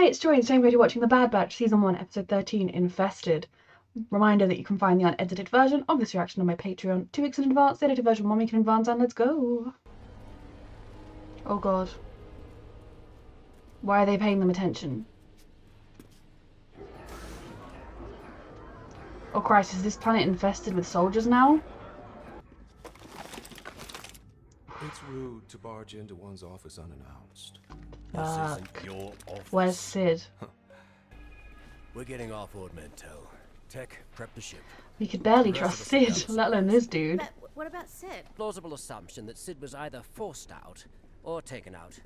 Hi, it's Joy, and today you're watching The Bad Batch, Season 1, Episode 13, Infested. Reminder that you can find the unedited version of this reaction on my Patreon 2 weeks in advance, the edited version 1 week in advance, and let's go! Oh god. Why are they paying them attention? Oh Christ, is this planet infested with soldiers now? It's rude to barge into one's office unannounced. This isn't your office. Where's Sid? We're getting off Mentel. Tech, prep the ship. We could barely trust Sid, let alone this dude. But what about Sid? Plausible assumption that Sid was either forced out or taken out.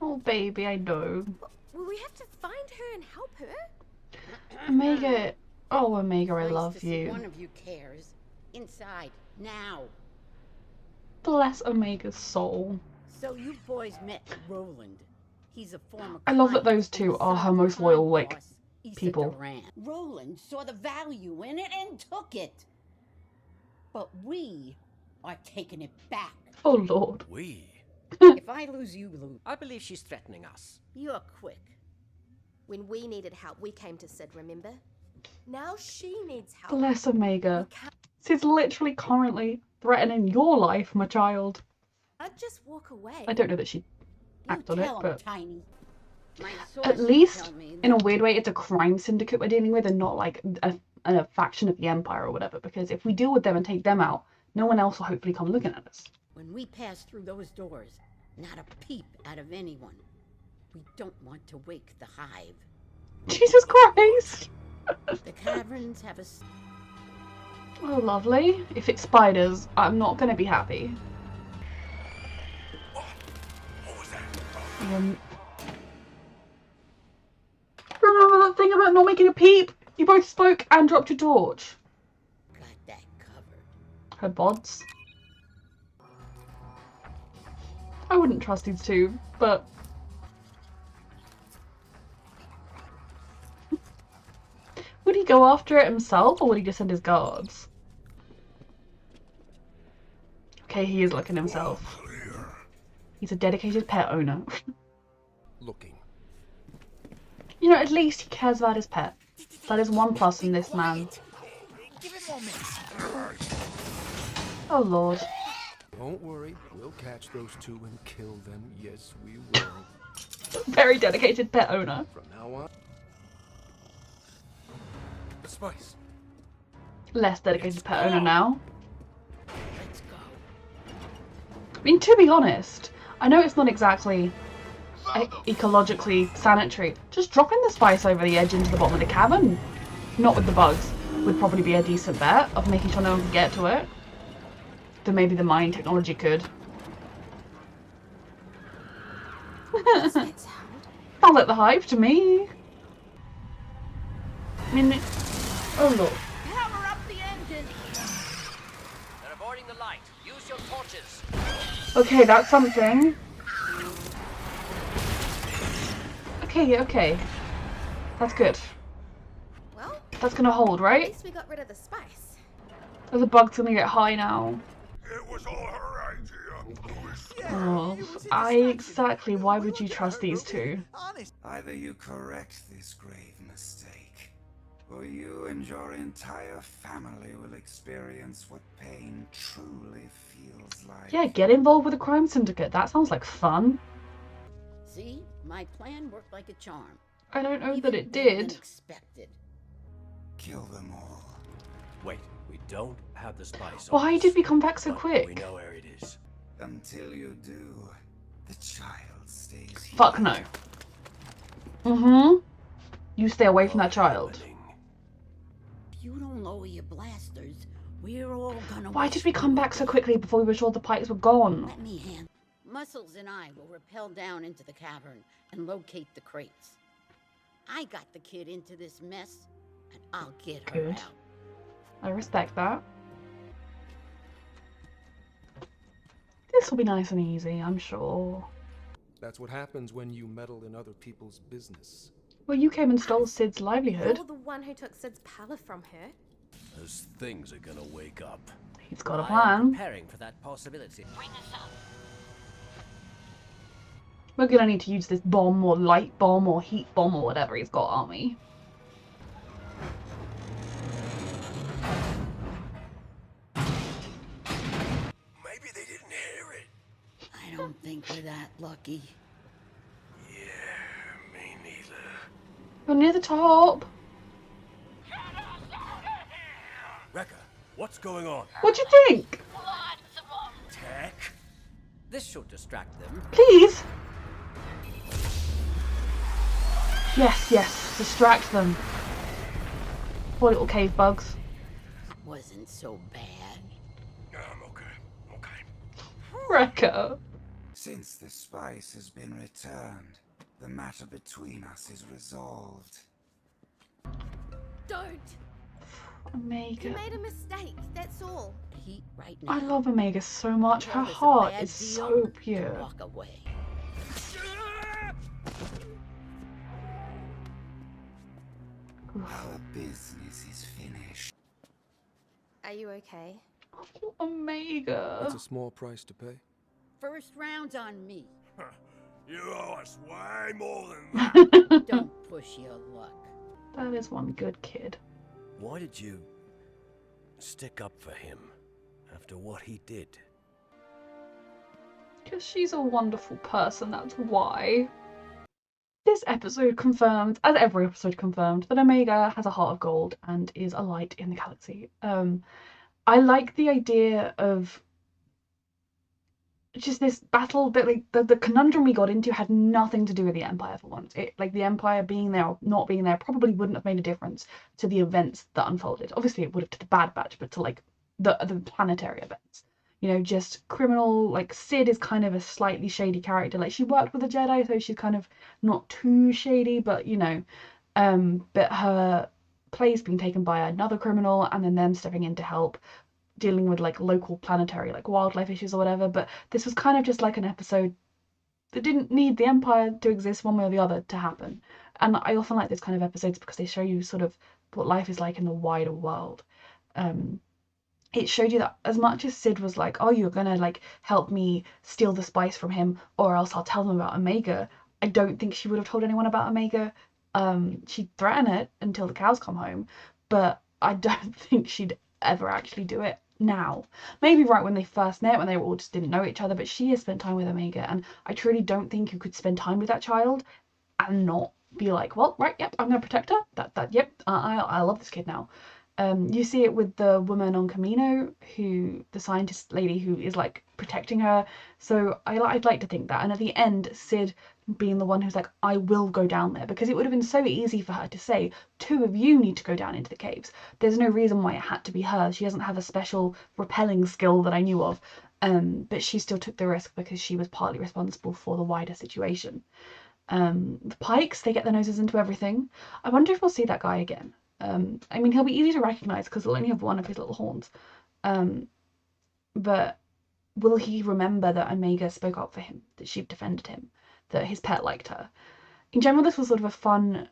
Oh baby, I know. Well, we have to find her and help her. Omega. Oh Omega, I Nice love to see you. one of you cares. Inside, now. Bless Omega's soul. So you boys met Roland. He's a former I love that client those two and are son her of most crime loyal, like, boss, Issa people. Duran. Roland saw the value in it and took it. But we are taking it back. Oh lord. We? If I lose, you lose. I believe she's threatening us. You're quick. When we needed help, we came to Sid, remember? Now she needs help. Bless Omega. We can't Sid's literally currently threatening your life, my child. just walk away. I don't know that she'd You act on it, tell him, but Tiny. My at sources least, tell me in a that weird way, it's a crime syndicate we're dealing with and not like a faction of the Empire or whatever, because if we deal with them and take them out, no one else will hopefully come looking at us. when we pass through those doors, not a peep out of anyone. We don't want to wake the hive. Jesus Christ! The caverns have a... Oh, lovely. If it's spiders, I'm not going to be happy. What was that? Remember that thing about not making a peep? You both spoke and dropped your torch. Got that covered. Her bods. I wouldn't trust these two, but... Would he go after it himself, or would he just send his guards? Okay, he is looking himself. He's a dedicated pet owner. Looking. You know, at least he cares about his pet. That is one plus in this man. Give it moments. Oh lord. Don't worry, we'll catch those two and kill them. Yes, we will. Very dedicated pet owner. From now on. The spice. Less dedicated pet owner now. Let's go. I mean, to be honest, I know it's not exactly ecologically sanitary. Just dropping the spice over the edge into the bottom of the cavern, not with the bugs, would probably be a decent bet of making sure no one can get to it. Then maybe the mine technology could. Sounds like the hive to me. I mean, oh look. Power up the engine! They're avoiding the light. Use your torches. Okay, that's something. Okay, okay. That's good. Well, That's gonna hold, at right? least we got rid of the spice. Or the bug's gonna get high now. It was all her idea. Oh, exactly. Why would you trust these two? Either you correct this grave mistake, or you and your entire family will experience what pain truly feels like. Yeah, get involved with a crime syndicate. That sounds like fun. See? My plan worked like a charm. I don't know Even that it better than did. expected. Kill them all. Wait, we don't have the spice. Why on did us, we come back so but quick? We know where it is. Until you do, the child stays here. Fuck no. Mm-hmm. You stay away from that child. If you don't lower your blasters, we're all gonna... Why wish did we come back so quickly before we were sure the pipes were gone? Let me hand. Muscles and I will rappel down into the cavern and locate the crates. I got the kid into this mess, and I'll get her Good. out. I respect that. This will be nice and easy, I'm sure. That's what happens when you meddle in other people's business. Well, you came and stole Sid's livelihood. You're the one who took Sid's power from her. Those things are gonna wake up. He's got a I am plan. preparing for that possibility. We're gonna need to use this bomb or light bomb or heat bomb or whatever he's got, aren't we? Maybe they didn't hear it. I don't think we're that lucky. Yeah, me neither. We're near the top. Rekka, what's going on? What do you think? Tech? This should distract them. Please? Yes, yes. Distract them. Poor little cave bugs. Wasn't so bad. I'm okay. Rekka. Since the spice has been returned, the matter between us is resolved. Don't! You Omega. made a mistake, that's all. Pete, right now. I love Omega so much. Her Well, it's a heart bad is deal so to pure. walk away. Our business is finished. Are you okay? Oh, Omega. That's a small price to pay. First round's on me. You owe us way more than that. Don't push your luck. That is one good kid. Why did you stick up for him after what he did? Because she's a wonderful person, that's why. This episode confirmed, as every episode confirmed, that Omega has a heart of gold and is a light in the galaxy. I like the idea of just this battle that, like, the conundrum we got into had nothing to do with the Empire for once. It, like, the Empire being there or not being there probably wouldn't have made a difference to the events that unfolded. Obviously it would have to the Bad Batch, but to, like, the planetary events. You know, just criminal, like, Sid is kind of a slightly shady character. Like, she worked with a Jedi, so she's kind of not too shady, but, you know, but her place being taken by another criminal and then them stepping in to help dealing with, like, local planetary, like, wildlife issues or whatever. But this was kind of just like an episode that didn't need the Empire to exist one way or the other to happen. And I often like those kind of episodes because they show you sort of what life is like in the wider world. It showed you that as much as Sid was like, oh, you're gonna, like, help me steal the spice from him or else I'll tell them about Omega, I don't think she would have told anyone about Omega. She'd threaten it until the cows come home, but I don't think she'd ever actually do it now. Maybe right when they first met, when they all just didn't know each other, but she has spent time with Omega, and I truly don't think you could spend time with that child and not be like, well, right, yep, I'm gonna protect her. Yep, I love this kid now. You see it with the woman on Camino, the scientist lady who is, like, protecting her. So I'd like to think that. And at the end, Sid being the one who's like, I will go down there, because it would have been so easy for her to say, 2 of you need to go down into the caves. There's no reason why it had to be her. She doesn't have a special rappelling skill that I knew of. But she still took the risk because she was partly responsible for the wider situation. The Pikes, they get their noses into everything. I wonder if we'll see that guy again. I mean, he'll be easy to recognise because he'll only have one of his little horns. But will he remember that Omega spoke up for him, that she defended him, that his pet liked her? In general, this was sort of a fun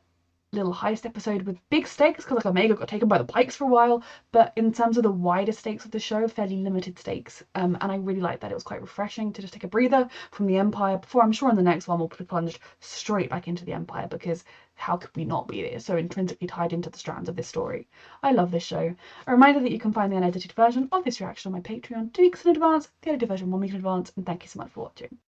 little heist episode with big stakes because, like, Omega got taken by the Pikes for a while, but in terms of the wider stakes of the show, fairly limited stakes. And I really liked that. It was quite refreshing to just take a breather from the Empire before I'm sure in the next one we'll be plunged straight back into the Empire, because how could we not be there? So intrinsically tied into the strands of this story. I love this show. A reminder that you can find the unedited version of this reaction on my Patreon 2 weeks in advance, the edited version 1 week in advance, and thank you so much for watching.